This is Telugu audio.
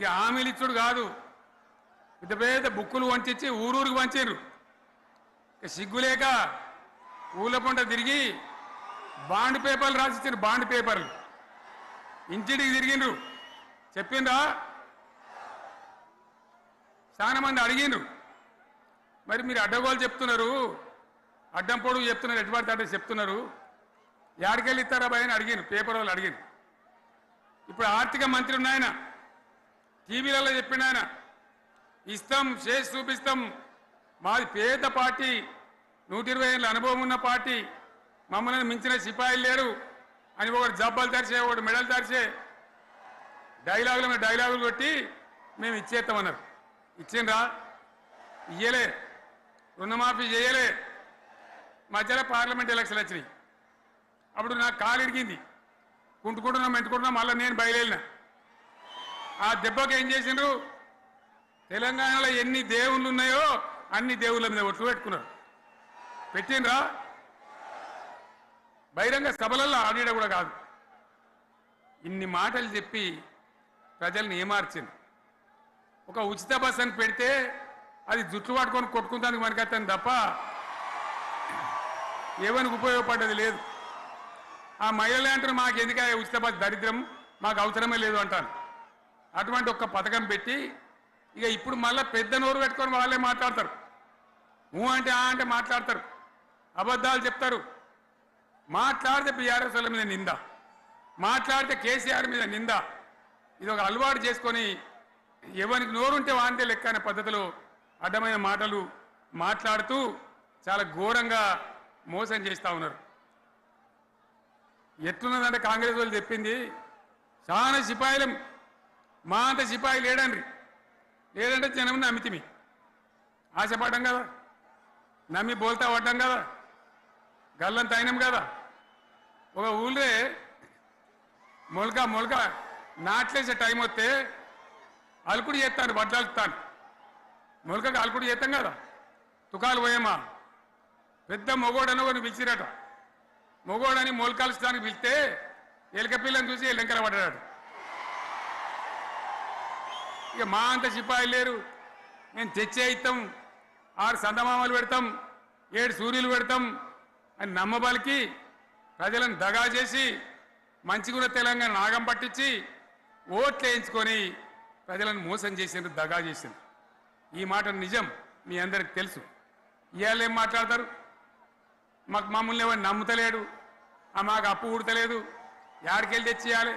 ఇక హామీలు ఇచ్చుడు కాదు, పెద్ద పెద్ద బుక్కులు వంచి ఊరూరికి వంచారు. సిగ్గులేక ఊళ్ళ పంట తిరిగి బాండ్ పేపర్లు రాసిచ్చారు. బాండ్ పేపర్లు ఇంటింటికి తిరిగిండ్రు. చెప్పిండ్రా? చాలా మంది అడిగిండ్రు. మరి మీరు అడ్డగోలు చెప్తున్నారు, అడ్డం పొడుగు చెప్తున్నారు, ఎటుపడితే అడ్డ చెప్తున్నారు, యాడికెళ్ళి ఇస్తారా భయ అని అడిగిండ్రు. పేపర్ వాళ్ళు అడిగిండ్రు. ఇప్పుడు ఆర్థిక మంత్రి ఉన్నాయన టీవీలలో చెప్పిండు, ఆయన ఇస్తాం చేసి చూపిస్తాం, మాది పేద పార్టీ, 120 ఏళ్ళ అనుభవం ఉన్న పార్టీ, మమ్మల్ని మించిన సిపాయిలు లేరు అని ఒకటి జబ్బలు తరిచే, ఒకటి మెడలు తరిచే డైలాగులు కొట్టి మేము ఇచ్చేస్తామన్నారు. ఇచ్చిండ్రా? ఇయ్యలే. రుణమాఫీ చేయలే. మధ్యలో పార్లమెంట్ ఎలక్షన్లు వచ్చినాయి. అప్పుడు నాకు కాలు ఇరిగింది. కుంటుకుంటున్నాం మెంటుకుంటున్నాం, మళ్ళీ నేను బయలుదేరిన. ఆ దెబ్బకి ఏం చేసిండ్రు? తెలంగాణలో ఎన్ని దేవుళ్ళు ఉన్నాయో అన్ని దేవుళ్ళ మీద ఒట్లు పెట్టుకున్నారు. పెట్టిండ్రా? బహిరంగ సభలలో ఆడిడ కూడా కాదు. ఇన్ని మాటలు చెప్పి ప్రజల్ని ఏమార్చింది. ఒక ఉచిత బస్ అని పెడితే అది జుట్లు పట్టుకొని కొట్టుకుంటానికి మనకత్తాను తప్ప ఏమనికి ఉపయోగపడ్డది లేదు. ఆ మహిళలే అంటారు మాకు ఎందుక ఉచిత బస్, దరిద్రం, మాకు అవసరమే లేదు అంటాను. అటువంటి ఒక్క పథకం పెట్టి ఇక ఇప్పుడు మళ్ళీ పెద్ద నోరు పెట్టుకొని వాళ్ళే మాట్లాడతారు. అంటే అంటే మాట్లాడతారు, అబద్ధాలు చెప్తారు. మాట్లాడితే బీఆర్ఎస్ వాళ్ళ మీద నింద, మాట్లాడితే కేసీఆర్ మీద నింద. ఇది ఒక అలవాటు చేసుకొని ఎవరికి నోరుంటే వాంతే లెక్క అనే పద్ధతిలో అడ్డమైన మాటలు మాట్లాడుతూ చాలా ఘోరంగా మోసం చేస్తూ ఉన్నారు. ఎట్లున్నదంటే కాంగ్రెస్ వాళ్ళు చెప్పింది చాలా సిపాయిలం, మా అంత సిపాయి లేడంటే జనం నమ్మితిమి, ఆశపడ్డాం కదా, నమ్మి బోల్తా పడ్డాం కదా, గల్లంత అయినాం కదా. ఒక ఊళ్ళే మొలక నాట్లేసే టైం వస్తే అలుకుడు చేస్తాను, బట్టలుతాను. మొలకకు అలుకుడు చేస్తాం కదా, తుకాలు పోయేమా. పెద్ద మొగోడని కొన్ని పిలిచిరట. మొగోడని మొలకలుస్తానికి పిలిస్తే ఎలుక పిల్లని చూసి ఎల్లంకర పడ్డాడు. ఇక మా అంత సిపాయిలు లేరు, మేము తెచ్చే ఇస్తాం, 6 సందమామలు పెడతాం, 7 సూర్యులు పెడతాం అని నమ్మబలికి ప్రజలను దగా చేసి మంచిగున్న తెలంగాణ నాగం పట్టించి ఓట్లు వేయించుకొని ప్రజలను మోసం చేసిండ్రు, దగా చేసిండ్రు. ఈ మాట నిజం, మీ అందరికి తెలుసు. ఇవాళ ఏం మాట్లాడతారు? మమ్మల్ని ఎవరు నమ్ముతలేడు, మాకు అప్పు ఉడతలేదు, యాడికెళ్ళి తెచ్చియాలి,